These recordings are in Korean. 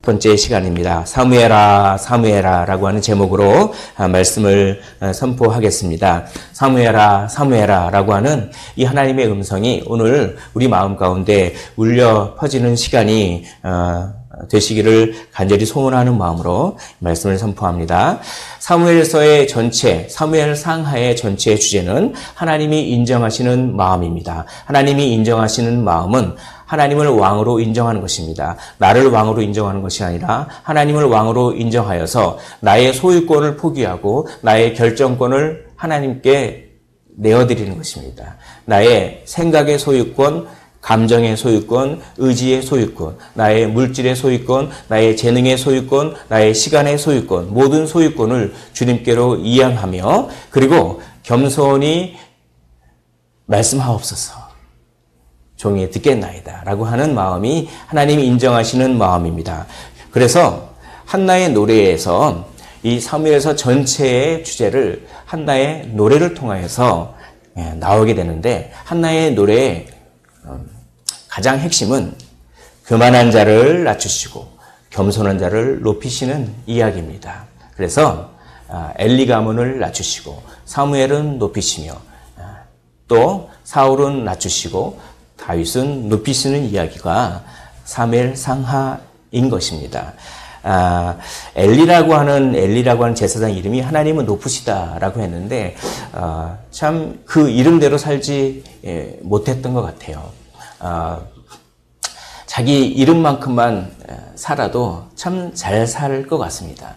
번째 시간입니다. 사무엘아 사무엘아 라고 하는 제목으로 말씀을 선포하겠습니다. 사무엘아 사무엘아 라고 하는 이 하나님의 음성이 오늘 우리 마음 가운데 울려 퍼지는 시간이 되시기를 간절히 소원하는 마음으로 말씀을 선포합니다. 사무엘서의 전체, 사무엘 상하의 전체의 주제는 하나님이 인정하시는 마음입니다. 하나님이 인정하시는 마음은 하나님을 왕으로 인정하는 것입니다. 나를 왕으로 인정하는 것이 아니라 하나님을 왕으로 인정하여서 나의 소유권을 포기하고 나의 결정권을 하나님께 내어드리는 것입니다. 나의 생각의 소유권, 감정의 소유권, 의지의 소유권, 나의 물질의 소유권, 나의 재능의 소유권, 나의 시간의 소유권, 모든 소유권을 주님께로 이양하며 그리고 겸손히 말씀하옵소서. 종이 듣겠나이다 라고 하는 마음이 하나님이 인정하시는 마음입니다. 그래서 한나의 노래에서 이 사무엘서 전체의 주제를 한나의 노래를 통하여서 나오게 되는데 한나의 노래의 가장 핵심은 교만한 자를 낮추시고 겸손한 자를 높이시는 이야기입니다. 그래서 엘리 가문을 낮추시고 사무엘은 높이시며 또 사울은 낮추시고 다윗은 높이시는 이야기가 사무엘 상하인 것입니다. 엘리라고 하는 제사장 이름이 하나님은 높으시다라고 했는데 참 그 이름대로 살지 못했던 것 같아요. 자기 이름만큼만 살아도 참 잘 살 것 같습니다.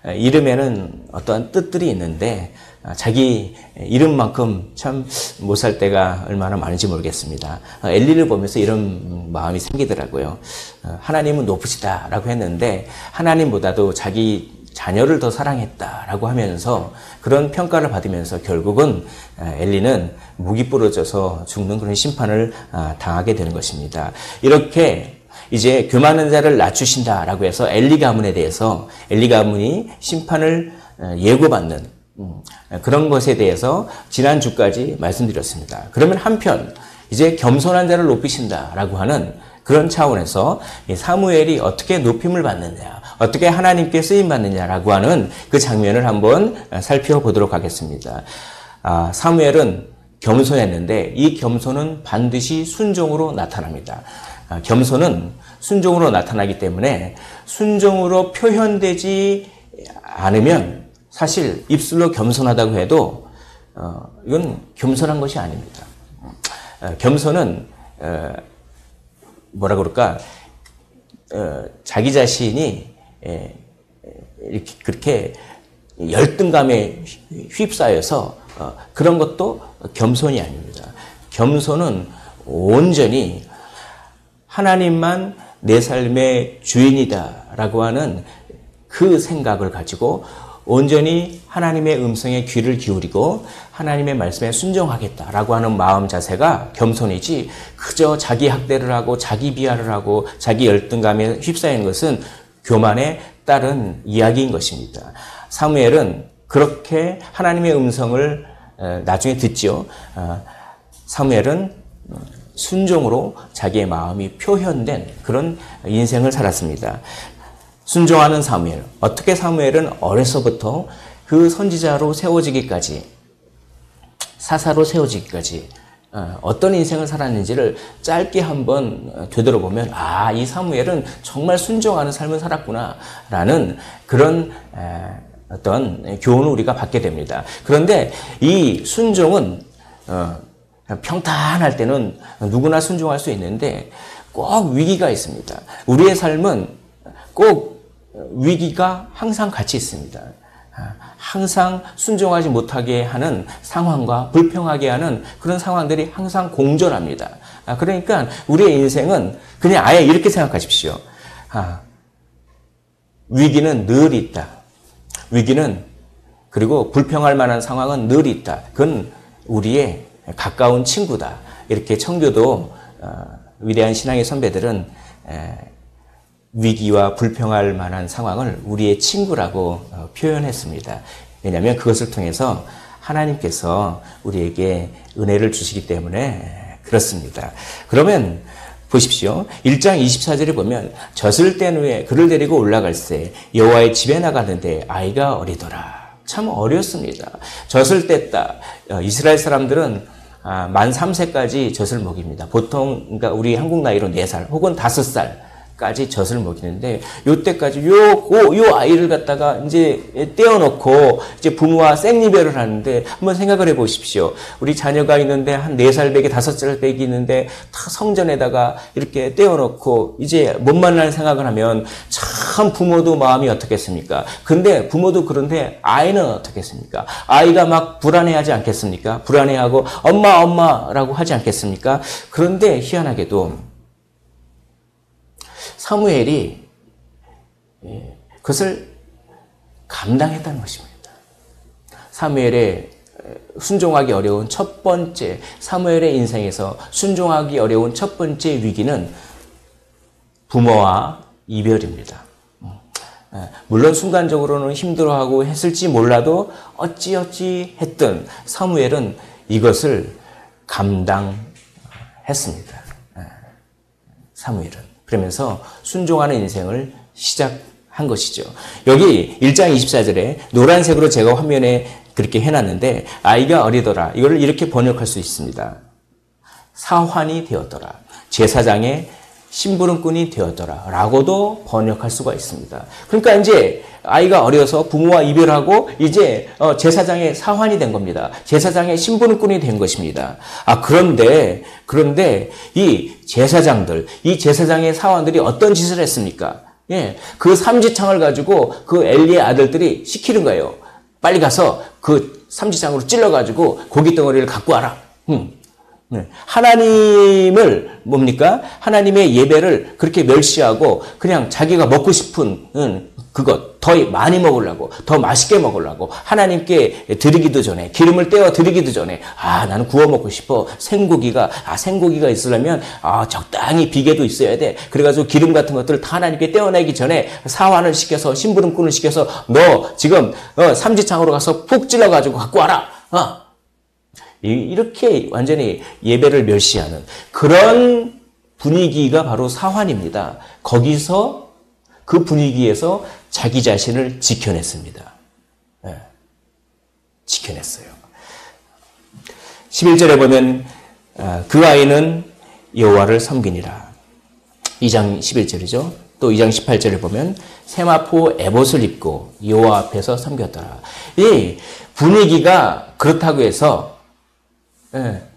이름에는 어떠한 뜻들이 있는데 자기 이름만큼 참 못 살 때가 얼마나 많은지 모르겠습니다. 엘리를 보면서 이런 마음이 생기더라고요. 하나님은 높으시다라고 했는데 하나님보다도 자기 자녀를 더 사랑했다라고 하면서 그런 평가를 받으면서 결국은 엘리는 목이 부러져서 죽는 그런 심판을 당하게 되는 것입니다. 이렇게 이제 교만한 자를 낮추신다라고 해서 엘리 가문에 대해서 엘리 가문이 심판을 예고받는 그런 것에 대해서 지난주까지 말씀드렸습니다. 그러면 한편 이제 겸손한 자를 높이신다라고 하는 그런 차원에서 사무엘이 어떻게 높임을 받느냐, 어떻게 하나님께 쓰임 받느냐라고 하는 그 장면을 한번 살펴보도록 하겠습니다. 사무엘은 겸손했는데 이 겸손은 반드시 순종으로 나타납니다. 겸손은 순종으로 나타나기 때문에 순종으로 표현되지 않으면 사실 입술로 겸손하다고 해도 이건 겸손한 것이 아닙니다. 겸손은 뭐라 그럴까 자기 자신이 이렇게 그렇게 열등감에 휩싸여서 그런 것도 겸손이 아닙니다. 겸손은 온전히 하나님만 내 삶의 주인이다라고 하는 그 생각을 가지고 온전히 하나님의 음성에 귀를 기울이고 하나님의 말씀에 순종하겠다라고 하는 마음 자세가 겸손이지 그저 자기 학대를 하고 자기 비하를 하고 자기 열등감에 휩싸이는 것은 교만에 따른 이야기인 것입니다. 사무엘은 그렇게 하나님의 음성을 나중에 듣죠. 사무엘은 순종으로 자기의 마음이 표현된 그런 인생을 살았습니다. 순종하는 사무엘. 어떻게 사무엘은 어려서부터 그 선지자로 세워지기까지, 사사로 세워지기까지 어떤 인생을 살았는지를 짧게 한번 되돌아보면 이 사무엘은 정말 순종하는 삶을 살았구나라는 그런 어떤 교훈을 우리가 받게 됩니다. 그런데 이 순종은 평탄할 때는 누구나 순종할 수 있는데 꼭 위기가 있습니다. 우리의 삶은 꼭 위기가 항상 같이 있습니다. 항상 순종하지 못하게 하는 상황과 불평하게 하는 그런 상황들이 항상 공존합니다. 그러니까 우리의 인생은 그냥 아예 이렇게 생각하십시오. 위기는 늘 있다. 위기는 그리고 불평할 만한 상황은 늘 있다. 그건 우리의 가까운 친구다. 이렇게 청교도 위대한 신앙의 선배들은 위기와 불평할 만한 상황을 우리의 친구라고 표현했습니다. 왜냐하면 그것을 통해서 하나님께서 우리에게 은혜를 주시기 때문에 그렇습니다. 그러면 보십시오. 1장 24절에 보면 젖을 뗀 후에 그를 데리고 올라갈새 여호와의 집에 나가는데 아이가 어리더라. 참 어렸습니다. 젖을 뗐다. 이스라엘 사람들은 만 3세까지 젖을 먹입니다. 보통 그러니까 우리 한국 나이로 4살 혹은 5살까지 젖을 먹이는데 요때까지 요 아이를 갖다가 이제 떼어놓고 이제 부모와 생리별을 하는데 한번 생각을 해 보십시오. 우리 자녀가 있는데 한 4살 배기 5살 배기 있는데 다 성전에다가 이렇게 떼어놓고 이제 못 만날 생각을 하면 참 부모도 마음이 어떻겠습니까? 근데 부모도 그런데 아이는 어떻겠습니까? 아이가 막 불안해하지 않겠습니까? 불안해하고 엄마라고 하지 않겠습니까? 그런데 희한하게도 사무엘이 그것을 감당했다는 것입니다. 사무엘의 순종하기 어려운 첫 번째, 사무엘의 인생에서 순종하기 어려운 첫 번째 위기는 부모와 이별입니다. 물론 순간적으로는 힘들어하고 했을지 몰라도 어찌어찌 했던 사무엘은 이것을 감당했습니다. 사무엘은. 그러면서 순종하는 인생을 시작한 것이죠. 여기 1장 24절에 노란색으로 제가 화면에 그렇게 해놨는데 아이가 어리더라. 이걸 이렇게 번역할 수 있습니다. 사환이 되었더라. 제사장의 심부름꾼이 되었더라. 라고도 번역할 수가 있습니다. 그러니까 이제 아이가 어려서 부모와 이별하고 이제 제사장의 사환이 된 겁니다. 제사장의 심부름꾼이 된 것입니다. 그런데 이 제사장들, 이 제사장의 사환들이 어떤 짓을 했습니까? 예, 그 삼지창을 가지고 그 엘리의 아들들이 시키는 거예요. 빨리 가서 그 삼지창으로 찔러가지고 고기 덩어리를 갖고 와라. 하나님을 뭡니까? 하나님의 예배를 그렇게 멸시하고 그냥 자기가 먹고 싶은 그것 더 많이 먹으려고 더 맛있게 먹으려고 하나님께 드리기도 전에 기름을 떼어 드리기도 전에 나는 구워 먹고 싶어. 생고기가 있으려면 적당히 비계도 있어야 돼. 그래가지고 기름 같은 것들을 다 하나님께 떼어내기 전에 사환을 시켜서 심부름꾼을 시켜서 너 지금 삼지창으로 가서 푹 찔러가지고 갖고 와라. 이렇게 완전히 예배를 멸시하는 그런 분위기가 바로 사환입니다. 거기서 그 분위기에서 자기 자신을 지켜냈습니다. 지켜냈어요. 11절에 보면 그 아이는 여호와를 섬기니라. 2장 11절이죠. 또 2장 18절에 보면 세마포 에봇을 입고 여호와 앞에서 섬겼더라. 이 분위기가 그렇다고 해서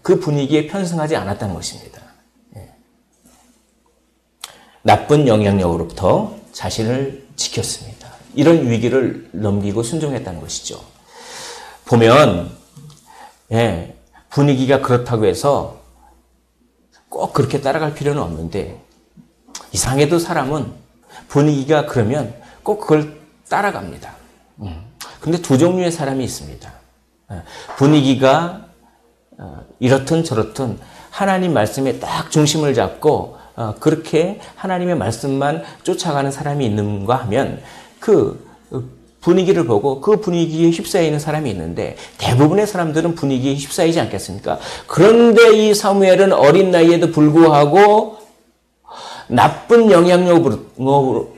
그 분위기에 편승하지 않았다는 것입니다. 나쁜 영향력으로부터 자신을 지켰습니다. 이런 위기를 넘기고 순종했다는 것이죠. 보면 분위기가 그렇다고 해서 꼭 그렇게 따라갈 필요는 없는데 이상해도 사람은 분위기가 그러면 꼭 그걸 따라갑니다. 근데 두 종류의 사람이 있습니다. 분위기가 이렇든 저렇든 하나님 말씀에 딱 중심을 잡고 그렇게 하나님의 말씀만 쫓아가는 사람이 있는가 하면 그 분위기를 보고 그 분위기에 휩싸여 있는 사람이 있는데 대부분의 사람들은 분위기에 휩싸이지 않겠습니까? 그런데 이 사무엘은 어린 나이에도 불구하고 나쁜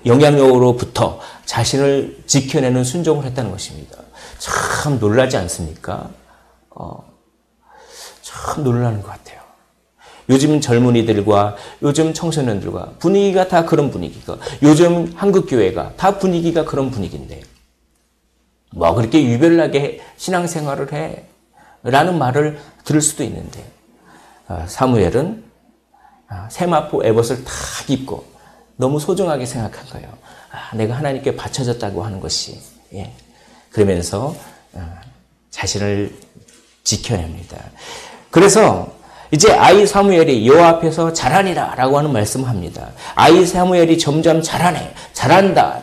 영향력으로부터 자신을 지켜내는 순종을 했다는 것입니다. 참 놀라지 않습니까? 참 놀라는 것 같아요. 요즘 젊은이들과 요즘 청소년들과 분위기가 다 그런 분위기가 요즘 한국교회가 다 분위기가 그런 분위기인데 뭐 그렇게 유별나게 신앙생활을 해? 라는 말을 들을 수도 있는데 사무엘은 세마포 에봇을 탁 입고 너무 소중하게 생각한 거예요. 내가 하나님께 바쳐졌다고 하는 것이 그러면서 자신을 지켜냅니다. 그래서 이제 아이 사무엘이 여호와 앞에서 자라니라 라고 하는 말씀을 합니다. 아이 사무엘이 점점 잘한다,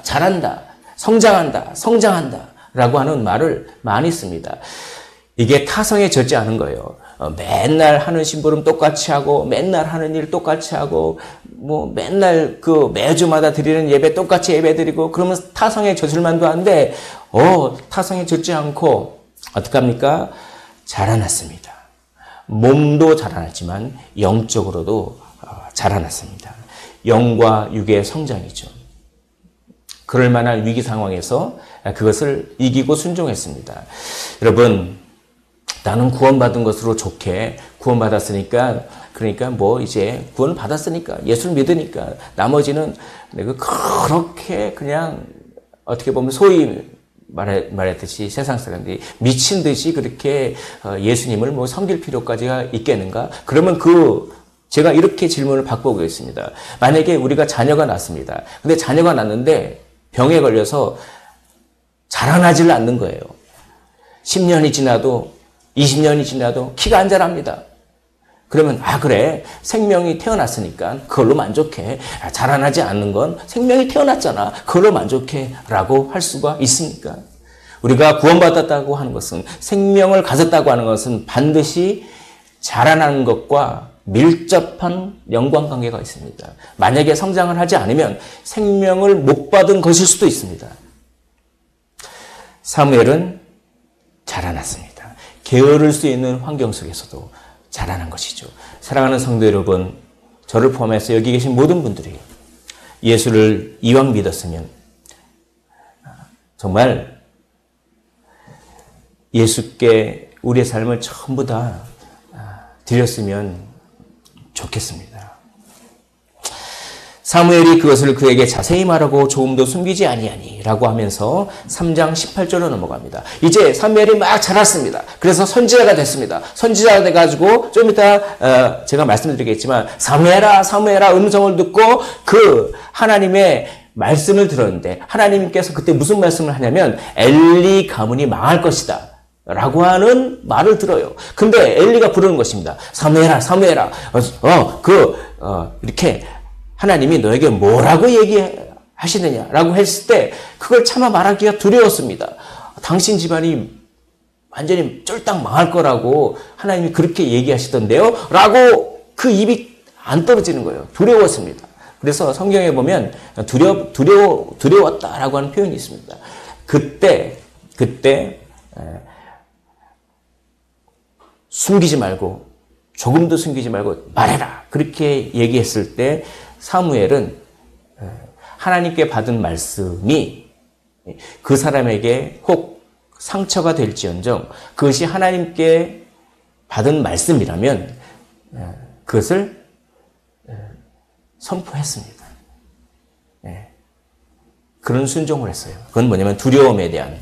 성장한다 라고 하는 말을 많이 씁니다. 이게 타성에 젖지 않은 거예요. 맨날 하는 심부름 똑같이 하고 맨날 하는 일 똑같이 하고 뭐 맨날 그 매주마다 드리는 예배 똑같이 예배 드리고 그러면 타성에 젖을 만도 한데 타성에 젖지 않고 어떡합니까? 자라났습니다. 몸도 자라났지만 영적으로도 자라났습니다. 영과 육의 성장이죠. 그럴 만한 위기 상황에서 그것을 이기고 순종했습니다. 여러분, 나는 구원받은 것으로 좋게 구원받았으니까, 그러니까 뭐 이제 구원을 받았으니까, 예수를 믿으니까 나머지는 내가 그렇게 그냥 어떻게 보면 소위 말했듯이 세상 사람들이 미친 듯이 그렇게 예수님을 뭐 섬길 필요까지가 있겠는가? 그러면 제가 이렇게 질문을 바꿔보겠습니다. 만약에 우리가 자녀가 났습니다. 근데 자녀가 났는데 병에 걸려서 자라나질 않는 거예요. 10년이 지나도 20년이 지나도 키가 안 자랍니다. 그러면 그래, 생명이 태어났으니까 그걸로 만족해. 자라나지 않는 건 생명이 태어났잖아. 그걸로 만족해 라고 할 수가 있습니까? 우리가 구원받았다고 하는 것은, 생명을 가졌다고 하는 것은 반드시 자라나는 것과 밀접한 연관관계가 있습니다. 만약에 성장을 하지 않으면 생명을 못 받은 것일 수도 있습니다. 사무엘은 자라났습니다. 게으를 수 있는 환경 속에서도 자라난 것이죠. 사랑하는 성도 여러분, 저를 포함해서 여기 계신 모든 분들이 예수를 이왕 믿었으면 정말 예수께 우리의 삶을 전부 다 드렸으면 좋겠습니다. 사무엘이 그것을 그에게 자세히 말하고 조금도 숨기지 아니하니라고 하면서 3장 18절로 넘어갑니다. 이제 사무엘이 막 자랐습니다. 그래서 선지자가 됐습니다. 선지자가 돼가지고 좀 이따 제가 말씀드리겠지만 사무엘아 사무엘아 음성을 듣고 그 하나님의 말씀을 들었는데, 하나님께서 그때 무슨 말씀을 하냐면 엘리 가문이 망할 것이다 라고 하는 말을 들어요. 근데 엘리가 부르는 것입니다. 사무엘아 사무엘아 이렇게 하나님이 너에게 뭐라고 얘기하시느냐라고 했을 때 그걸 차마 말하기가 두려웠습니다. 당신 집안이 완전히 쫄딱 망할 거라고 하나님이 그렇게 얘기하시던데요? 라고 그 입이 안 떨어지는 거예요. 두려웠습니다. 그래서 성경에 보면 두려웠다라고 하는 표현이 있습니다. 그때 숨기지 말고, 조금도 숨기지 말고 말해라. 그렇게 얘기했을 때 사무엘은 하나님께 받은 말씀이 그 사람에게 혹 상처가 될지언정 그것이 하나님께 받은 말씀이라면 그것을 선포했습니다. 그런 순종을 했어요. 그건 뭐냐면 두려움에 대한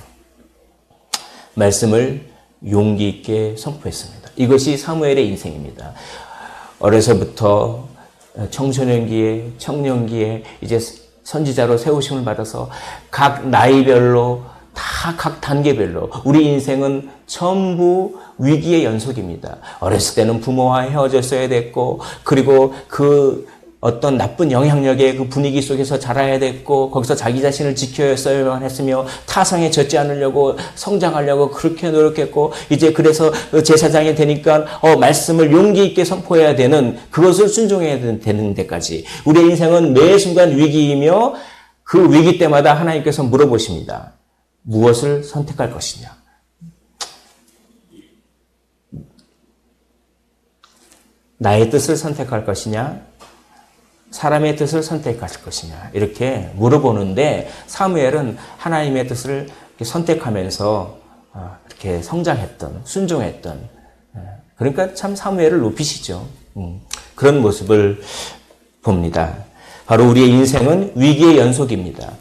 말씀을 용기 있게 선포했습니다. 이것이 사무엘의 인생입니다. 어려서부터 청소년기에, 청년기에 이제 선지자로 세우심을 받아서 각 나이별로 다 각 단계별로 우리 인생은 전부 위기의 연속입니다. 어렸을 때는 부모와 헤어졌어야 됐고, 그리고 그 어떤 나쁜 영향력의 그 분위기 속에서 자라야 됐고, 거기서 자기 자신을 지켜야만 했으며 타성에 젖지 않으려고 성장하려고 그렇게 노력했고, 이제 그래서 제사장이 되니까 말씀을 용기 있게 선포해야 되는, 그것을 순종해야 되는 데까지 우리의 인생은 매 순간 위기이며 그 위기 때마다 하나님께서 물어보십니다. 무엇을 선택할 것이냐? 나의 뜻을 선택할 것이냐? 사람의 뜻을 선택할 것이냐? 이렇게 물어보는데 사무엘은 하나님의 뜻을 선택하면서 이렇게 성장했던, 순종했던, 그러니까 참 사무엘을 높이시죠. 그런 모습을 봅니다. 바로 우리의 인생은 위기의 연속입니다.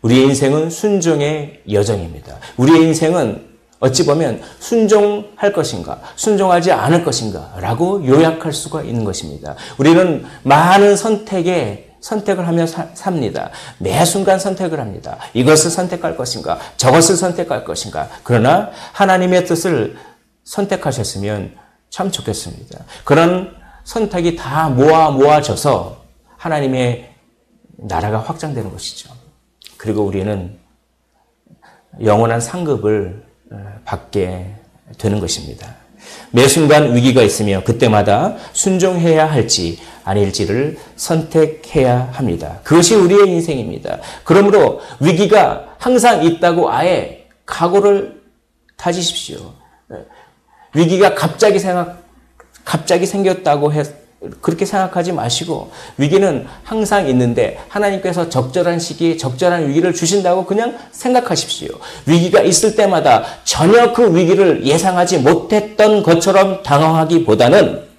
우리의 인생은 순종의 여정입니다. 우리의 인생은 어찌 보면 순종할 것인가, 순종하지 않을 것인가 라고 요약할 수가 있는 것입니다. 우리는 많은 선택을 하며 삽니다. 매 순간 선택을 합니다. 이것을 선택할 것인가, 저것을 선택할 것인가. 그러나 하나님의 뜻을 선택하셨으면 참 좋겠습니다. 그런 선택이 다 모아져서 하나님의 나라가 확장되는 것이죠. 그리고 우리는 영원한 상급을 받게 되는 것입니다. 매 순간 위기가 있으며 그때마다 순종해야 할지 아닐지를 선택해야 합니다. 그것이 우리의 인생입니다. 그러므로 위기가 항상 있다고 아예 각오를 다지십시오. 위기가 갑자기 생겼다고 그렇게 생각하지 마시고 위기는 항상 있는데 하나님께서 적절한 시기에 적절한 위기를 주신다고 그냥 생각하십시오. 위기가 있을 때마다 전혀 그 위기를 예상하지 못했던 것처럼 당황하기보다는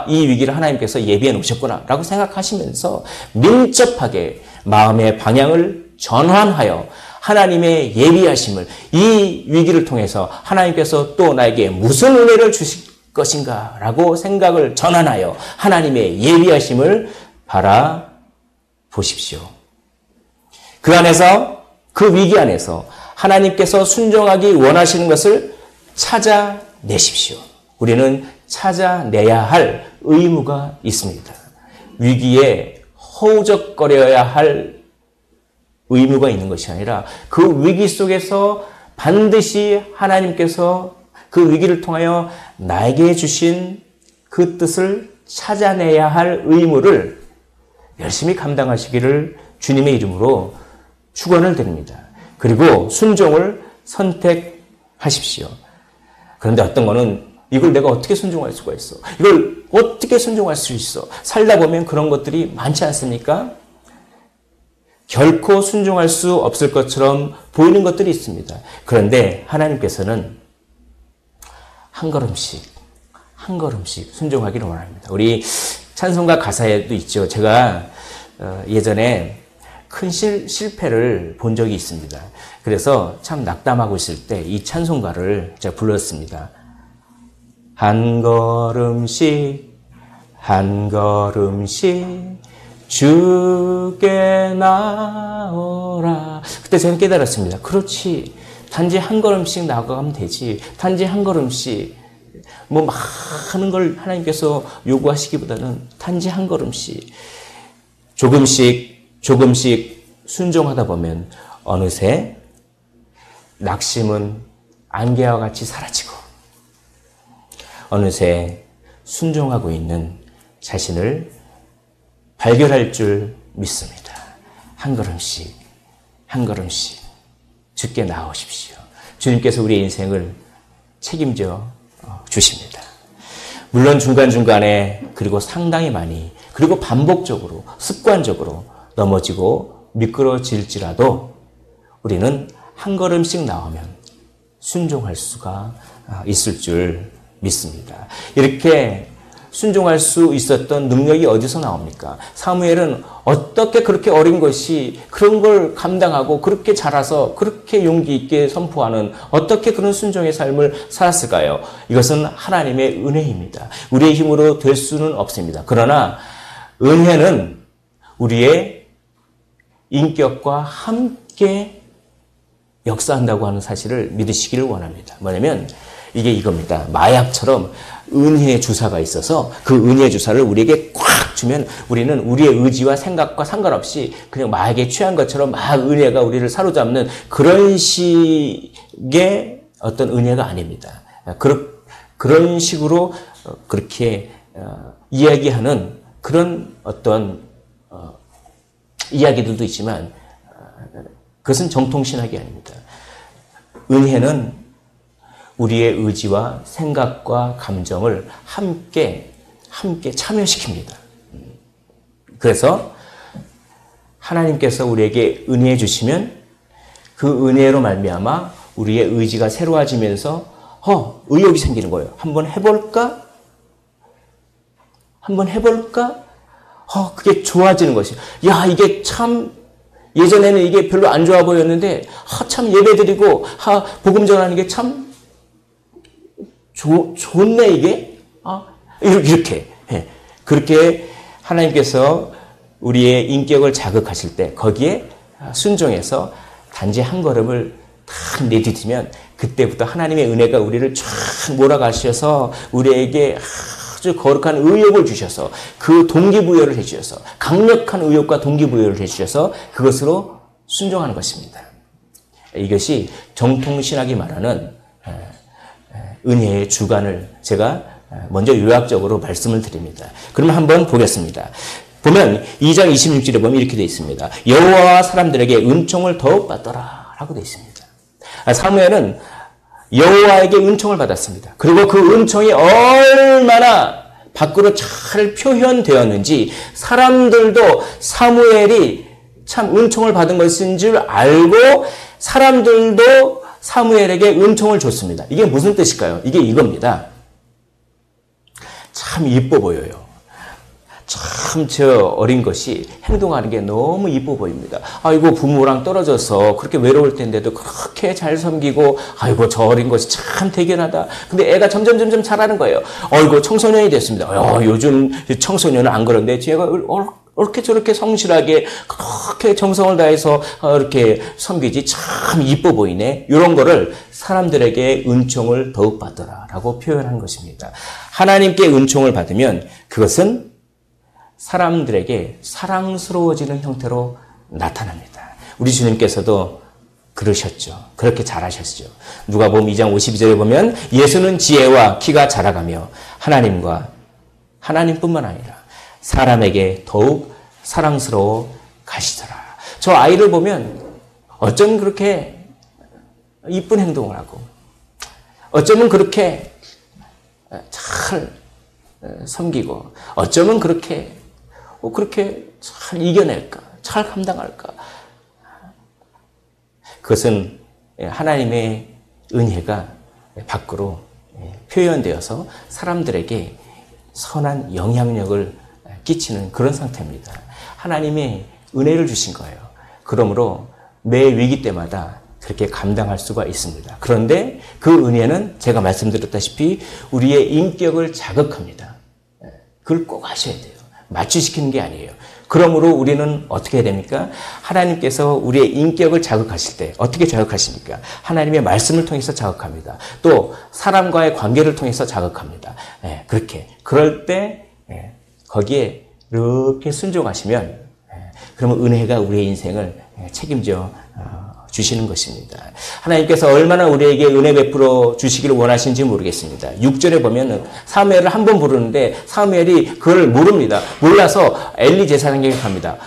이 위기를 하나님께서 예비해 놓으셨구나 라고 생각하시면서 민첩하게 마음의 방향을 전환하여 하나님의 예비하심을, 이 위기를 통해서 하나님께서 또 나에게 무슨 은혜를 주실 것인가 라고 생각을 전환하여 하나님의 예비하심을 바라보십시오. 그 안에서, 그 위기 안에서 하나님께서 순종하기 원하시는 것을 찾아내십시오. 우리는 찾아내야 할 의무가 있습니다. 위기에 허우적거려야 할 의무가 있는 것이 아니라 그 위기 속에서 반드시 하나님께서 그 위기를 통하여 나에게 주신 그 뜻을 찾아내야 할 의무를 열심히 감당하시기를 주님의 이름으로 축원을 드립니다. 그리고 순종을 선택하십시오. 그런데 어떤 거는 이걸 내가 어떻게 순종할 수가 있어? 이걸 어떻게 순종할 수 있어? 살다 보면 그런 것들이 많지 않습니까? 결코 순종할 수 없을 것처럼 보이는 것들이 있습니다. 그런데 하나님께서는 한 걸음씩 순종하기를 원합니다. 우리 찬송가 가사에도 있죠. 제가 예전에 큰 실패를 본 적이 있습니다. 그래서 참 낙담하고 있을 때 이 찬송가를 제가 불렀습니다. 한 걸음씩 주께 나오라. 그때 저는 깨달았습니다. 그렇지. 단지 한 걸음씩 나아가면 되지. 단지 한 걸음씩. 많은 걸 하나님께서 요구하시기보다는 단지 한 걸음씩. 조금씩 순종하다 보면 어느새 낙심은 안개와 같이 사라지고 어느새 순종하고 있는 자신을 발견할 줄 믿습니다. 한 걸음씩 주께 나오십시오. 주님께서 우리의 인생을 책임져 주십니다. 물론 중간중간에 그리고 상당히 많이 그리고 반복적으로 습관적으로 넘어지고 미끄러질지라도 우리는 한 걸음씩 나오면 순종할 수가 있을 줄 믿습니다. 이렇게 순종할 수 있었던 능력이 어디서 나옵니까? 사무엘은 어떻게 그렇게 어린 것이 그런 걸 감당하고 그렇게 자라서 그렇게 용기 있게 선포하는 어떻게 그런 순종의 삶을 살았을까요? 이것은 하나님의 은혜입니다. 우리의 힘으로 될 수는 없습니다. 그러나 은혜는 우리의 인격과 함께 역사한다고 하는 사실을 믿으시기를 원합니다. 뭐냐면 이게 이겁니다. 마약처럼 은혜의 주사가 있어서 그 은혜의 주사를 우리에게 꽉 주면 우리는 우리의 의지와 생각과 상관없이 그냥 마약에 취한 것처럼 막 은혜가 우리를 사로잡는 그런 식의 어떤 은혜가 아닙니다. 그런 식으로 그렇게 이야기하는 그런 어떤 이야기들도 있지만 그것은 정통신학이 아닙니다. 은혜는 우리의 의지와 생각과 감정을 함께 참여시킵니다. 그래서 하나님께서 우리에게 은혜해 주시면 그 은혜로 말미암아 우리의 의지가 새로워지면서 의욕이 생기는 거예요. 한번 해볼까? 그게 좋아지는 것이에요. 야, 이게 참 예전에는 이게 별로 안 좋아 보였는데 참 예배드리고 복음 전하는 게 참 좋네 이게. 이렇게 그렇게 하나님께서 우리의 인격을 자극하실 때 거기에 순종해서 단지 한 걸음을 탁 내딛으면 그때부터 하나님의 은혜가 우리를 쫙 몰아가셔서 우리에게 아주 거룩한 의욕을 주셔서 그 동기부여를 해주셔서 강력한 의욕과 동기부여를 해주셔서 그것으로 순종하는 것입니다. 이것이 정통신학이 말하는 은혜의 주관을 제가 먼저 요약적으로 말씀을 드립니다. 그러면 한번 보겠습니다. 보면 2장 26절에 보면 이렇게 되어 있습니다. 여호와와 사람들에게 은총을 더욱 받더라 라고 되어 있습니다. 사무엘은 여호와에게 은총을 받았습니다. 그리고 그 은총이 얼마나 밖으로 잘 표현되었는지 사람들도 사무엘이 참 은총을 받은 것인 줄 알고 사람들도 사무엘에게 은총을 줬습니다. 이게 무슨 뜻일까요? 이게 이겁니다. 참 이뻐 보여요. 참 저 어린 것이 행동하는 게 너무 이뻐 보입니다. 아이고 부모랑 떨어져서 그렇게 외로울 텐데도 그렇게 잘 섬기고 아이고 저 어린 것이 참 대견하다. 근데 애가 점점 자라는 거예요. 아이고 청소년이 됐습니다. 요즘 청소년은 안 그런데 제가 이렇게 저렇게 성실하게 그렇게 정성을 다해서 이렇게 섬기지 참 이뻐 보이네. 이런 거를 사람들에게 은총을 더욱 받더라라고 표현한 것입니다. 하나님께 은총을 받으면 그것은 사람들에게 사랑스러워지는 형태로 나타납니다. 우리 주님께서도 그러셨죠. 그렇게 잘하셨죠. 누가복음 2장 52절에 보면 예수는 지혜와 키가 자라가며 하나님뿐만 아니라 사람에게 더욱 사랑스러워 가시더라. 저 아이를 보면 어쩜 그렇게 이쁜 행동을 하고 어쩌면 그렇게 잘 섬기고 어쩌면 그렇게 잘 이겨낼까? 잘 감당할까? 그것은 하나님의 은혜가 밖으로 표현되어서 사람들에게 선한 영향력을 끼치는 그런 상태입니다. 하나님의 은혜를 주신 거예요. 그러므로 매 위기 때마다 그렇게 감당할 수가 있습니다. 그런데 그 은혜는 제가 말씀드렸다시피 우리의 인격을 자극합니다. 그걸 꼭 하셔야 돼요. 마취시키는 게 아니에요. 그러므로 우리는 어떻게 해야 됩니까? 하나님께서 우리의 인격을 자극하실 때 어떻게 자극하십니까? 하나님의 말씀을 통해서 자극합니다. 또 사람과의 관계를 통해서 자극합니다. 그렇게 그럴 때 거기에 이렇게 순종하시면 그러면 은혜가 우리의 인생을 책임져 주시는 것입니다. 하나님께서 얼마나 우리에게 은혜 베풀어 주시기를 원하시는지 모르겠습니다. 6절에 보면 사무엘을 한 번 부르는데 사무엘이 그걸 모릅니다. 몰라서 엘리 제사장에게 갑니다.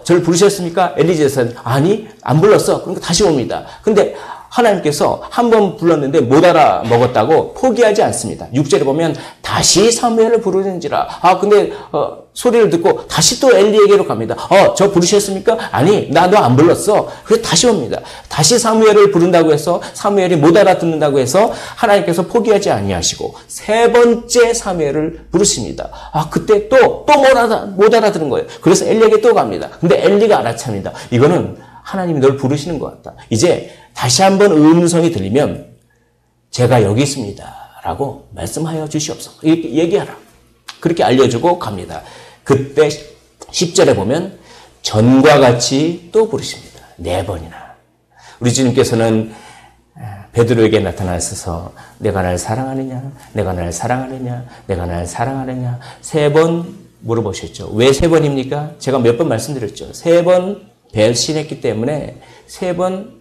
저를 부르셨습니까? 엘리 제사장 아니 안 불렀어. 그러니까 다시 옵니다. 근데 하나님께서 한 번 불렀는데 못 알아먹었다고 포기하지 않습니다. 6절에 보면 다시 사무엘을 부르는지라. 근데 소리를 듣고 다시 또 엘리에게로 갑니다. 저 부르셨습니까? 아니 나 너 안 불렀어. 그래서 다시 옵니다. 다시 사무엘을 부른다고 해서 사무엘이 못 알아듣는다고 해서 하나님께서 포기하지 아니하시고 세 번째 사무엘을 부르십니다. 그때 또 못 알아듣는 거예요. 그래서 엘리에게 또 갑니다. 근데 엘리가 알아챕니다. 이거는 하나님이 널 부르시는 것 같다. 이제 다시 한번 음성이 들리면 제가 여기 있습니다. 라고 말씀하여 주시옵소서. 이렇게 얘기하라. 그렇게 알려주고 갑니다. 그때 10절에 보면 전과 같이 또 부르십니다. 4번이나. 우리 주님께서는 베드로에게 나타나셔서 내가 날 사랑하느냐? 내가 날 사랑하느냐? 내가 날 사랑하느냐? 3번 물어보셨죠. 왜 3번입니까? 제가 몇 번 말씀드렸죠. 3번 배신했기 때문에 3번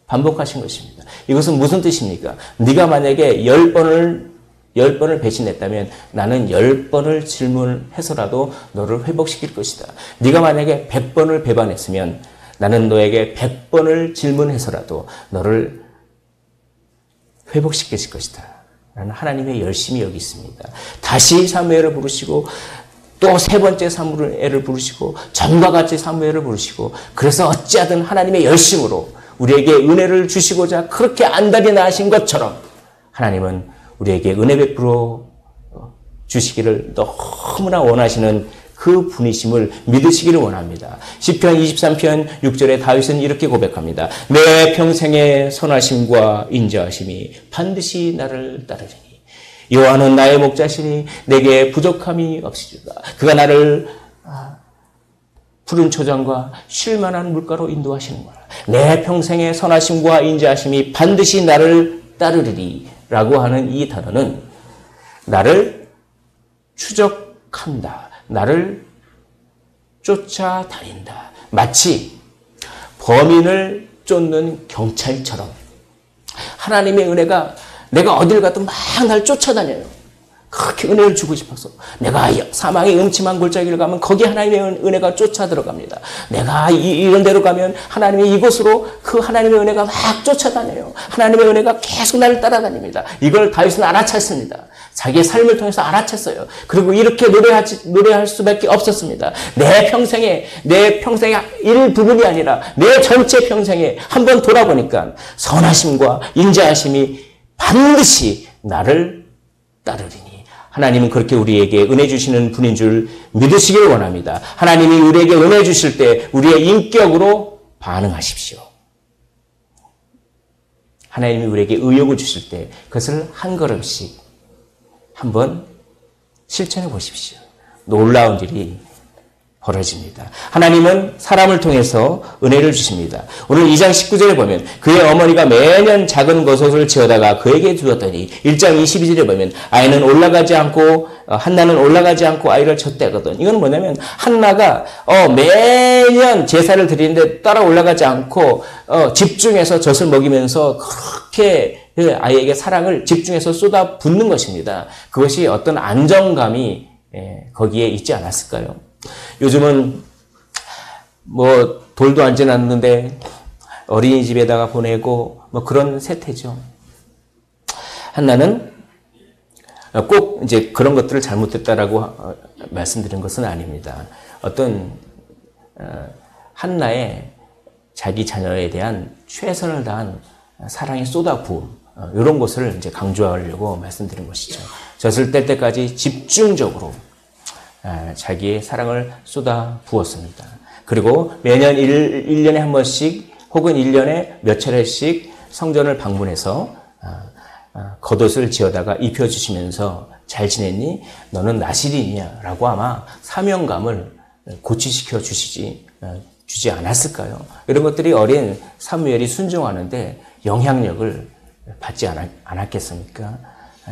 반복하신 것입니다. 이것은 무슨 뜻입니까? 네가 만약에 10번을 배신했다면 나는 10번을 질문해서라도 너를 회복시킬 것이다. 네가 만약에 100번을 배반했으면 나는 너에게 100번을 질문해서라도 너를 회복시킬 것이다. 라는 하나님의 열심이 여기 있습니다. 다시 사무엘을 부르시고 또 3번째 사무엘을 부르시고 전과 같이 사무엘을 부르시고 그래서 어찌하든 하나님의 열심으로 우리에게 은혜를 주시고자 그렇게 안달이 나신 것처럼 하나님은 우리에게 은혜 베풀어 주시기를 너무나 원하시는 그 분이심을 믿으시기를 원합니다. 시편 23편 6절에 다윗은 이렇게 고백합니다. 내 평생의 선하심과 인자하심이 반드시 나를 따르리니 여호와는 나의 목자시니 내게 부족함이 없으리로다. 그가 나를 푸른 초장과 쉴만한 물가로 인도하시는구나. 내 평생의 선하심과 인자하심이 반드시 나를 따르리리 라고 하는 이 단어는 나를 추적한다. 나를 쫓아다닌다. 마치 범인을 쫓는 경찰처럼 하나님의 은혜가 내가 어딜 가도 막 날 쫓아다녀요. 그렇게 은혜를 주고 싶어서 내가 사망의 음침한 골짜기를 가면 거기 하나님의 은혜가 쫓아 들어갑니다. 내가 이런 데로 가면 하나님의 이곳으로 그 하나님의 은혜가 막 쫓아다녀요. 하나님의 은혜가 계속 나를 따라다닙니다. 이걸 다윗은 알아챘습니다. 자기의 삶을 통해서 알아챘어요. 그리고 이렇게 노래할 수밖에 없었습니다. 내 평생의 일부분이 아니라 내 전체 평생에 한번 돌아보니까 선하심과 인자하심이 반드시 나를 따르리니. 하나님은 그렇게 우리에게 은혜 주시는 분인 줄 믿으시길 원합니다. 하나님이 우리에게 은혜 주실 때 우리의 인격으로 반응하십시오. 하나님이 우리에게 의욕을 주실 때 그것을 한 걸음씩 한번 실천해 보십시오. 놀라운 일이 벌어집니다. 하나님은 사람을 통해서 은혜를 주십니다. 오늘 2장 19절에 보면 그의 어머니가 매년 작은 버섯을 지어다가 그에게 주었더니 1장 22절에 보면 한나는 올라가지 않고 아이를 쳤대거든. 이건 뭐냐면 한나가 매년 제사를 드리는데 따라 올라가지 않고 집중해서 젖을 먹이면서 그렇게 그 아이에게 사랑을 집중해서 쏟아 붓는 것입니다. 그것이 어떤 안정감이 거기에 있지 않았을까요? 요즘은 돌도 안 지났는데 어린이집에다가 보내고 그런 세태죠. 한나는 꼭 이제 그런 것들을 잘못했다라고 말씀드린 것은 아닙니다. 어떤 한나의 자기 자녀에 대한 최선을 다한 사랑의 쏟아부음, 이런 것을 이제 강조하려고 말씀드린 것이죠. 젖을 뗄 때까지 집중적으로 자기의 사랑을 쏟아 부었습니다. 그리고 매년 1년에 한 번씩 혹은 1년에 몇 차례씩 성전을 방문해서 겉옷을 지어다가 입혀주시면서 잘 지냈니? 너는 나실이냐? 라고 아마 사명감을 고취시켜 주지 않았을까요? 이런 것들이 어린 사무엘이 순종하는데 영향력을 받지 않았겠습니까?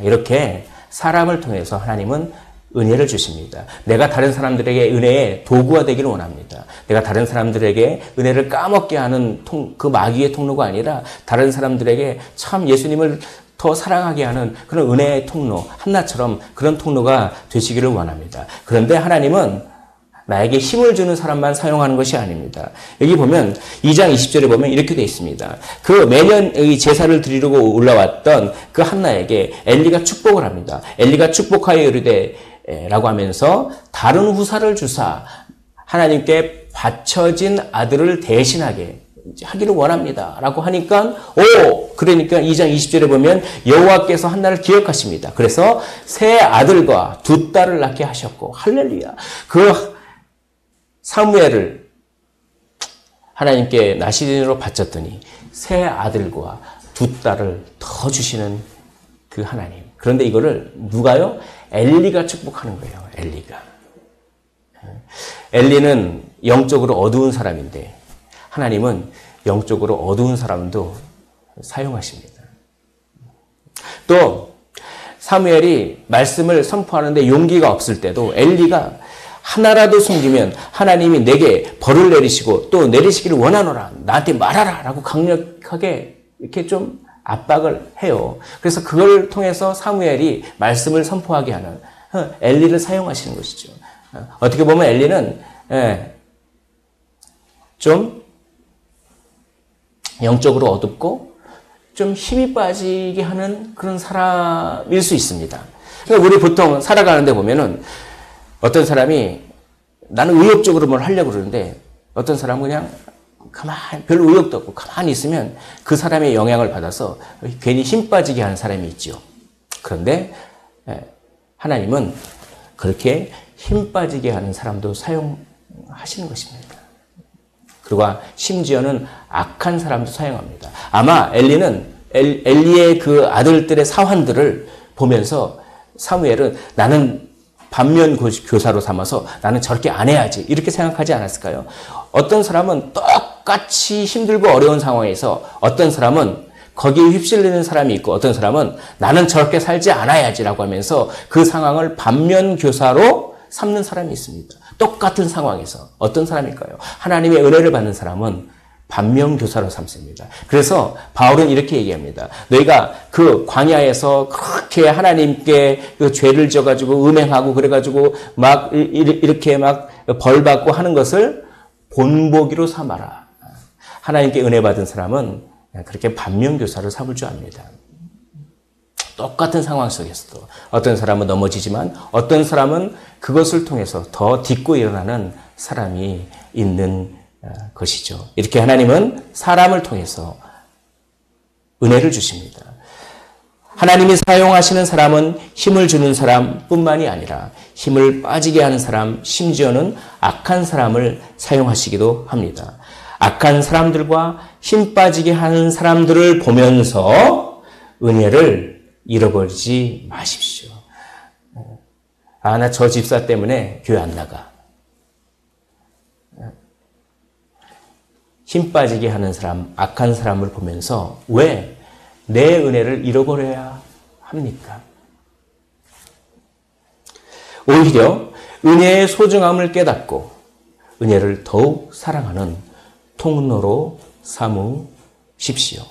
이렇게 사람을 통해서 하나님은 은혜를 주십니다. 내가 다른 사람들에게 은혜의 도구가 되기를 원합니다. 내가 다른 사람들에게 은혜를 까먹게 하는 그 마귀의 통로가 아니라 다른 사람들에게 참 예수님을 더 사랑하게 하는 그런 은혜의 통로, 한나처럼 그런 통로가 되시기를 원합니다. 그런데 하나님은 나에게 힘을 주는 사람만 사용하는 것이 아닙니다. 여기 보면 2장 20절에 보면 이렇게 되어 있습니다. 그 매년 이 제사를 드리려고 올라왔던 그 한나에게 엘리가 축복을 합니다. 엘리가 축복하여 이르되 라고 하면서 다른 후사를 주사 하나님께 바쳐진 아들을 대신하게 하기를 원합니다. 라고 하니까 그러니까 2장 20절에 보면 여호와께서 한나를 기억하십니다. 그래서 세 아들과 두 딸을 낳게 하셨고 할렐루야. 그 사무엘을 하나님께 나시린으로 바쳤더니 새 아들과 두 딸을 더 주시는 그 하나님. 그런데 이거를 누가요? 엘리가 축복하는 거예요. 엘리가. 엘리는 영적으로 어두운 사람인데 하나님은 영적으로 어두운 사람도 사용하십니다. 또 사무엘이 말씀을 선포하는데 용기가 없을 때도 엘리가 하나라도 숨기면 하나님이 내게 벌을 내리시고 또 내리시기를 원하노라. 나한테 말하라. 라고 강력하게 이렇게 좀 압박을 해요. 그래서 그걸 통해서 사무엘이 말씀을 선포하게 하는 엘리를 사용하시는 것이죠. 어떻게 보면 엘리는 좀 영적으로 어둡고 좀 힘이 빠지게 하는 그런 사람일 수 있습니다. 그러니까 우리 보통 살아가는데 보면은 어떤 사람이 나는 의욕적으로 뭘 하려고 그러는데 어떤 사람은 그냥 가만히 별로 의욕도 없고 가만히 있으면 그 사람의 영향을 받아서 괜히 힘 빠지게 하는 사람이 있죠. 그런데 하나님은 그렇게 힘 빠지게 하는 사람도 사용하시는 것입니다. 그리고 심지어는 악한 사람도 사용합니다. 아마 엘리의 그 아들들의 사환들을 보면서 사무엘은 나는 반면 교사로 삼아서 나는 저렇게 안 해야지 이렇게 생각하지 않았을까요? 어떤 사람은 똑같이 힘들고 어려운 상황에서 어떤 사람은 거기에 휩쓸리는 사람이 있고 어떤 사람은 나는 저렇게 살지 않아야지라고 하면서 그 상황을 반면 교사로 삼는 사람이 있습니다. 똑같은 상황에서 어떤 사람일까요? 하나님의 은혜를 받는 사람은 반면교사로 삼습니다. 그래서 바울은 이렇게 얘기합니다. 너희가 그 광야에서 그렇게 하나님께 그 죄를 져가지고 음행하고 그래가지고 막 이렇게 막 벌받고 하는 것을 본보기로 삼아라. 하나님께 은혜 받은 사람은 그렇게 반면교사를 삼을 줄 압니다. 똑같은 상황 속에서도 어떤 사람은 넘어지지만 어떤 사람은 그것을 통해서 더 딛고 일어나는 사람이 있는 것이죠. 이렇게 하나님은 사람을 통해서 은혜를 주십니다. 하나님이 사용하시는 사람은 힘을 주는 사람뿐만이 아니라 힘을 빠지게 하는 사람, 심지어는 악한 사람을 사용하시기도 합니다. 악한 사람들과 힘 빠지게 하는 사람들을 보면서 은혜를 잃어버리지 마십시오. 나 저 집사 때문에 교회 안 나가. 힘 빠지게 하는 사람, 악한 사람을 보면서 왜 내 은혜를 잃어버려야 합니까? 오히려 은혜의 소중함을 깨닫고 은혜를 더욱 사랑하는 통로로 삼으십시오.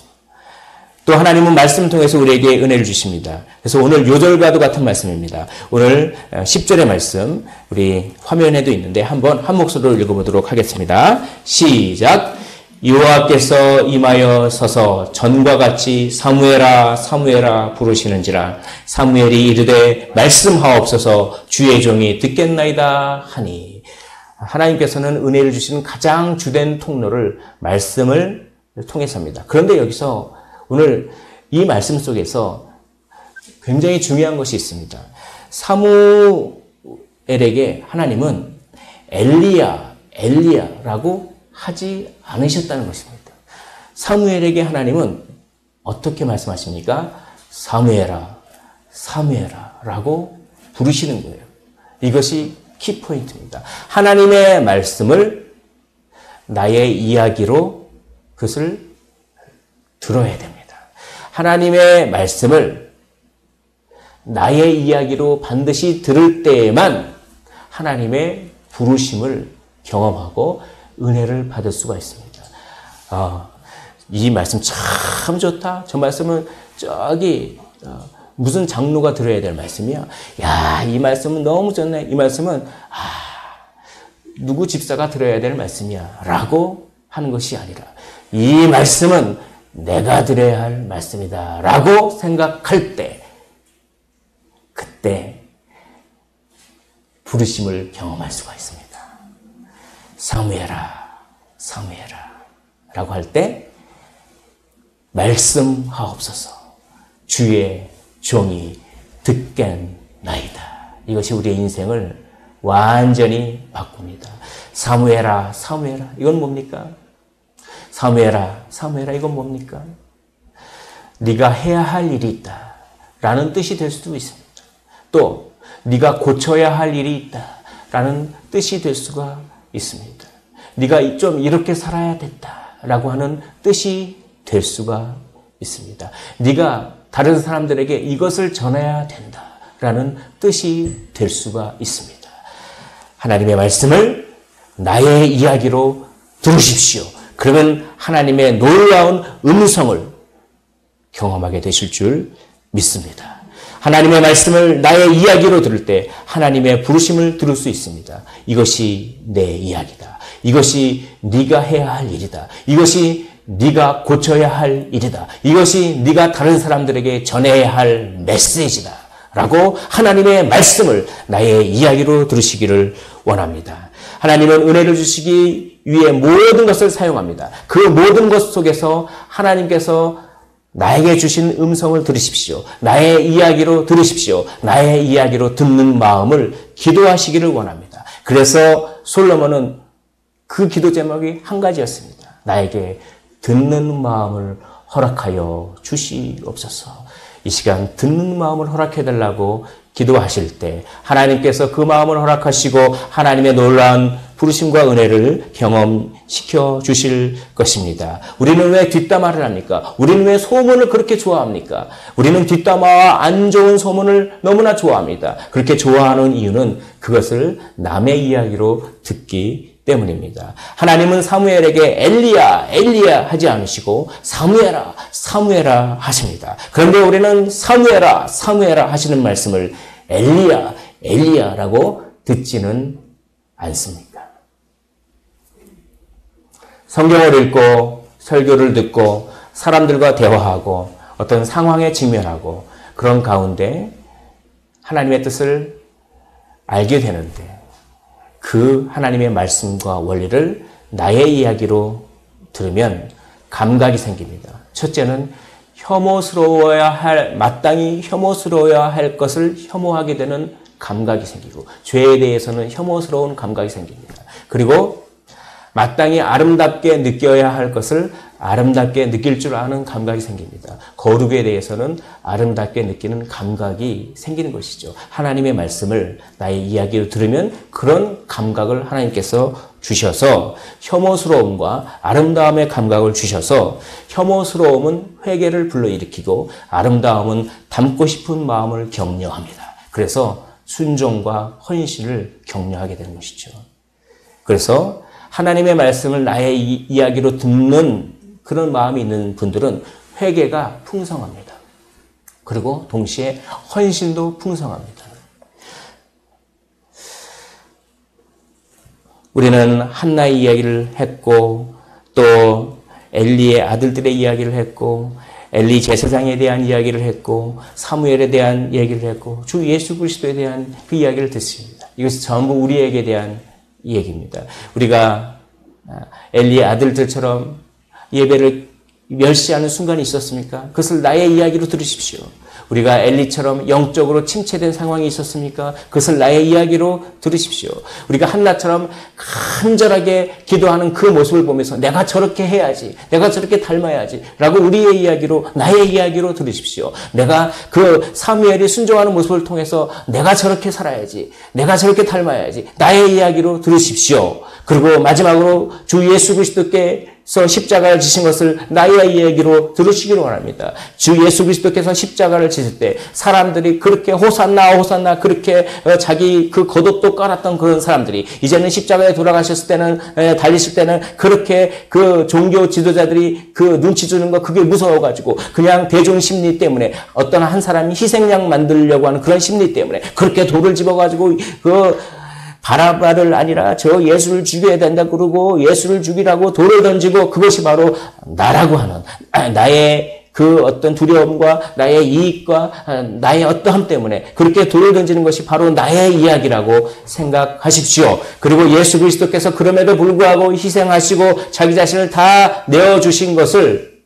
또 하나님은 말씀을 통해서 우리에게 은혜를 주십니다. 그래서 오늘 요절과도 같은 말씀입니다. 오늘 10절의 말씀 우리 화면에도 있는데 한번 한 목소리로 읽어보도록 하겠습니다. 시작! 여호와께서 임하여 서서 전과 같이 사무엘아 사무엘아 부르시는지라 사무엘이 이르되 말씀하옵소서 주의 종이 듣겠나이다 하니. 하나님께서는 은혜를 주시는 가장 주된 통로를 말씀을 통해서입니다. 그런데 여기서 오늘 이 말씀 속에서 굉장히 중요한 것이 있습니다. 사무엘에게 하나님은 엘리야라고 하지 않으셨다는 것입니다. 사무엘에게 하나님은 어떻게 말씀하십니까? 사무엘아, 사무엘아 라고 부르시는 거예요. 이것이 키포인트입니다. 하나님의 말씀을 나의 이야기로 그것을 들어야 됩니다. 하나님의 말씀을 나의 이야기로 반드시 들을 때에만 하나님의 부르심을 경험하고 은혜를 받을 수가 있습니다. 이 말씀 참 좋다. 저 말씀은 저기 무슨 장로가 들어야 될 말씀이야. 야, 이 말씀은 너무 좋네. 이 말씀은 누구 집사가 들어야 될 말씀이야. 라고 하는 것이 아니라 이 말씀은 내가 들어야 할 말씀이다. 라고 생각할 때 그때 부르심을 경험할 수가 있습니다. 사무엘아, 사무엘아 라고 할 때 말씀하옵소서 주의 종이 듣겠나이다. 이것이 우리의 인생을 완전히 바꿉니다. 사무엘아, 사무엘아 이건 뭡니까? 사무엘아, 사무엘아 이건 뭡니까? 네가 해야 할 일이 있다 라는 뜻이 될 수도 있습니다. 또 네가 고쳐야 할 일이 있다 라는 뜻이 될 수가 있습니다. 네가 좀 이렇게 살아야 됐다라고 하는 뜻이 될 수가 있습니다. 네가 다른 사람들에게 이것을 전해야 된다라는 뜻이 될 수가 있습니다. 하나님의 말씀을 나의 이야기로 들으십시오. 그러면 하나님의 놀라운 음성을 경험하게 되실 줄 믿습니다. 하나님의 말씀을 나의 이야기로 들을 때 하나님의 부르심을 들을 수 있습니다. 이것이 내 이야기다. 이것이 네가 해야 할 일이다. 이것이 네가 고쳐야 할 일이다. 이것이 네가 다른 사람들에게 전해야 할 메시지다. 라고 하나님의 말씀을 나의 이야기로 들으시기를 원합니다. 하나님은 은혜를 주시기 위해 모든 것을 사용합니다. 그 모든 것 속에서 하나님께서 나에게 주신 음성을 들으십시오. 나의 이야기로 들으십시오. 나의 이야기로 듣는 마음을 기도하시기를 원합니다. 그래서 솔로몬은 그 기도 제목이 한 가지였습니다. 나에게 듣는 마음을 허락하여 주시옵소서. 이 시간 듣는 마음을 허락해달라고 기도하실 때 하나님께서 그 마음을 허락하시고 하나님의 놀라운 부르심과 은혜를 경험시켜 주실 것입니다. 우리는 왜 뒷담화를 합니까? 우리는 왜 소문을 그렇게 좋아합니까? 우리는 뒷담화와 안 좋은 소문을 너무나 좋아합니다. 그렇게 좋아하는 이유는 그것을 남의 이야기로 듣기 때문입니다. 하나님은 사무엘에게 엘리야, 엘리야 하지 않으시고 사무엘아, 사무엘아 하십니다. 그런데 우리는 사무엘아, 사무엘아 하시는 말씀을 엘리야, 엘리야라고 듣지는 않습니까? 성경을 읽고 설교를 듣고 사람들과 대화하고 어떤 상황에 직면하고 그런 가운데 하나님의 뜻을 알게 되는데 그 하나님의 말씀과 원리를 나의 이야기로 들으면 감각이 생깁니다. 첫째는 마땅히 혐오스러워야 할 것을 혐오하게 되는 감각이 생기고 죄에 대해서는 혐오스러운 감각이 생깁니다. 그리고 마땅히 아름답게 느껴야 할 것을 아름답게 느낄 줄 아는 감각이 생깁니다. 거룩에 대해서는 아름답게 느끼는 감각이 생기는 것이죠. 하나님의 말씀을 나의 이야기로 들으면 그런 감각을 하나님께서 주셔서 혐오스러움과 아름다움의 감각을 주셔서 혐오스러움은 회개를 불러일으키고 아름다움은 담고 싶은 마음을 격려합니다. 그래서 순종과 헌신을 격려하게 되는 것이죠. 그래서 하나님의 말씀을 나의 이야기로 듣는 그런 마음이 있는 분들은 회개가 풍성합니다. 그리고 동시에 헌신도 풍성합니다. 우리는 한나의 이야기를 했고 또 엘리의 아들들의 이야기를 했고 엘리 제사장에 대한 이야기를 했고 사무엘에 대한 이야기를 했고 주 예수 그리스도에 대한 그 이야기를 듣습니다. 이것이 전부 우리에게 대한 얘기입니다. 우리가 엘리의 아들들처럼 예배를 멸시하는 순간이 있었습니까? 그것을 나의 이야기로 들으십시오. 우리가 엘리처럼 영적으로 침체된 상황이 있었습니까? 그것을 나의 이야기로 들으십시오. 우리가 한나처럼 간절하게 기도하는 그 모습을 보면서 내가 저렇게 해야지, 내가 저렇게 닮아야지 라고 우리의 이야기로, 나의 이야기로 들으십시오. 내가 그 사무엘이 순종하는 모습을 통해서 내가 저렇게 살아야지, 내가 저렇게 닮아야지 나의 이야기로 들으십시오. 그리고 마지막으로 주 예수 그리스도께서 십자가를 지신 것을 나의 이야기로 들으시기를 원합니다. 주 예수 그리스도께서 십자가를 지실 때 사람들이 그렇게 호산나 호산나 그렇게 자기 그 겉옷도 깔았던 그런 사람들이 이제는 십자가에 돌아가셨을 때는 달리실 때는 그렇게 그 종교 지도자들이 그 눈치 주는 거 그게 무서워가지고 그냥 대중 심리 때문에 어떤 한 사람이 희생양 만들려고 하는 그런 심리 때문에 그렇게 돌을 집어가지고 그 바라바를 아니라 저 예수를 죽여야 된다 그러고 예수를 죽이라고 돌을 던지고 그것이 바로 나라고 하는 나의 그 어떤 두려움과 나의 이익과 나의 어떠함 때문에 그렇게 돌을 던지는 것이 바로 나의 이야기라고 생각하십시오. 그리고 예수 그리스도께서 그럼에도 불구하고 희생하시고 자기 자신을 다 내어주신 것을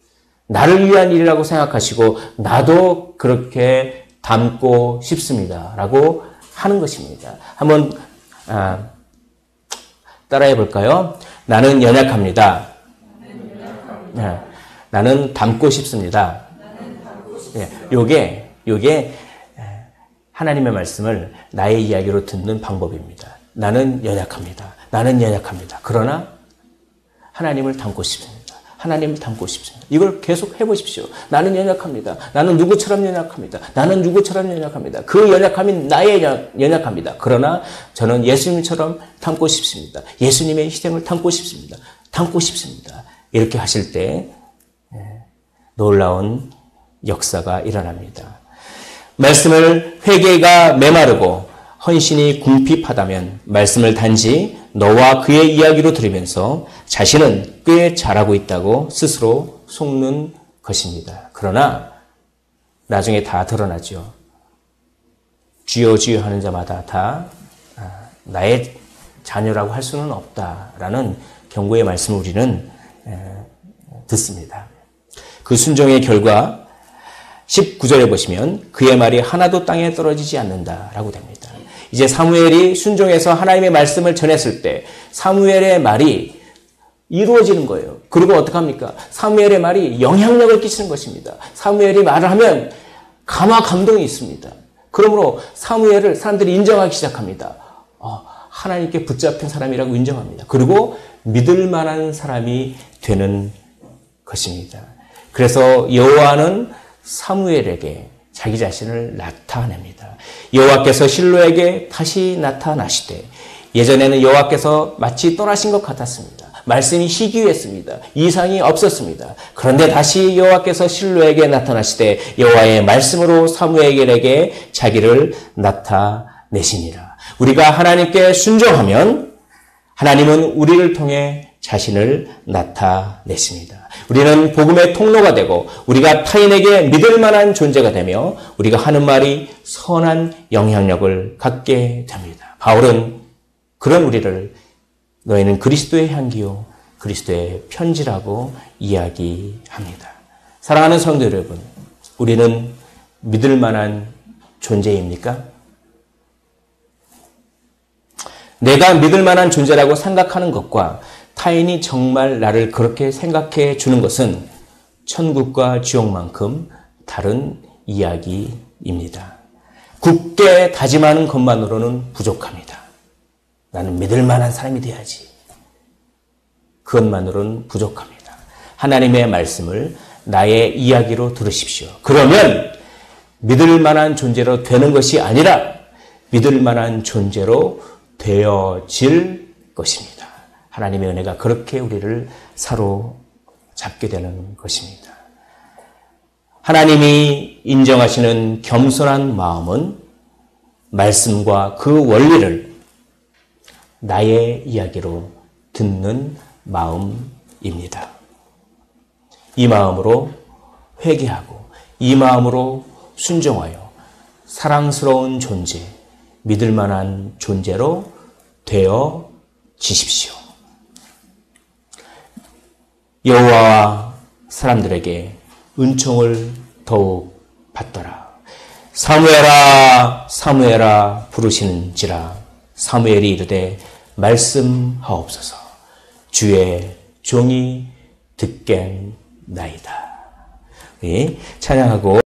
나를 위한 일이라고 생각하시고 나도 그렇게 닮고 싶습니다. 라고 하는 것입니다. 한번 따라해 볼까요? 나는 연약합니다. 나는 닮고 싶습니다. 요게 하나님의 말씀을 나의 이야기로 듣는 방법입니다. 나는 연약합니다. 나는 연약합니다. 그러나 하나님을 닮고 싶습니다. 하나님을 닮고 싶습니다. 이걸 계속 해보십시오. 나는 연약합니다. 나는 누구처럼 연약합니다. 나는 누구처럼 연약합니다. 그 연약함이 나의 연약합니다. 그러나 저는 예수님처럼 닮고 싶습니다. 예수님의 희생을 닮고 싶습니다. 닮고 싶습니다. 이렇게 하실 때 놀라운 역사가 일어납니다. 말씀을 회개가 메마르고 헌신이 궁핍하다면 말씀을 단지 너와 그의 이야기로 들으면서 자신은 꽤 잘하고 있다고 스스로 속는 것입니다. 그러나 나중에 다 드러나죠. 주여 주여 하는 자마다 다 나의 자녀라고 할 수는 없다라는 경고의 말씀을 우리는 듣습니다. 그 순종의 결과 19절에 보시면 그의 말이 하나도 땅에 떨어지지 않는다라고 됩니다. 이제 사무엘이 순종해서 하나님의 말씀을 전했을 때 사무엘의 말이 이루어지는 거예요. 그리고 어떡합니까? 사무엘의 말이 영향력을 끼치는 것입니다. 사무엘이 말을 하면 감화 감동이 있습니다. 그러므로 사무엘을 사람들이 인정하기 시작합니다. 하나님께 붙잡힌 사람이라고 인정합니다. 그리고 믿을 만한 사람이 되는 것입니다. 그래서 여호와는 사무엘에게 자기 자신을 나타냅니다. 여호와께서 실로에게 다시 나타나시되 예전에는 여호와께서 마치 떠나신 것 같았습니다. 말씀이 희귀했습니다. 이상이 없었습니다. 그런데 다시 여호와께서 실로에게 나타나시되 여호와의 말씀으로 사무엘에게 자기를 나타내시니라. 우리가 하나님께 순종하면 하나님은 우리를 통해 자신을 나타내십니다. 우리는 복음의 통로가 되고 우리가 타인에게 믿을 만한 존재가 되며 우리가 하는 말이 선한 영향력을 갖게 됩니다. 바울은 그런 우리를 너희는 그리스도의 향기요 그리스도의 편지라고 이야기합니다. 사랑하는 성도 여러분, 우리는 믿을 만한 존재입니까? 내가 믿을 만한 존재라고 생각하는 것과 타인이 정말 나를 그렇게 생각해 주는 것은 천국과 지옥만큼 다른 이야기입니다. 굳게 다짐하는 것만으로는 부족합니다. 나는 믿을 만한 사람이 돼야지. 그것만으로는 부족합니다. 하나님의 말씀을 나의 이야기로 들으십시오. 그러면 믿을 만한 존재로 되는 것이 아니라 믿을 만한 존재로 되어질 것입니다. 하나님의 은혜가 그렇게 우리를 사로잡게 되는 것입니다. 하나님이 인정하시는 겸손한 마음은 말씀과 그 원리를 나의 이야기로 듣는 마음입니다. 이 마음으로 회개하고 이 마음으로 순종하여 사랑스러운 존재, 믿을 만한 존재로 되어지십시오. 여호와와 사람들에게 은총을 더욱 받더라. 사무엘아 사무엘아 부르시는지라. 사무엘이 이르되 말씀하옵소서. 주의 종이 듣겠나이다. 찬양하고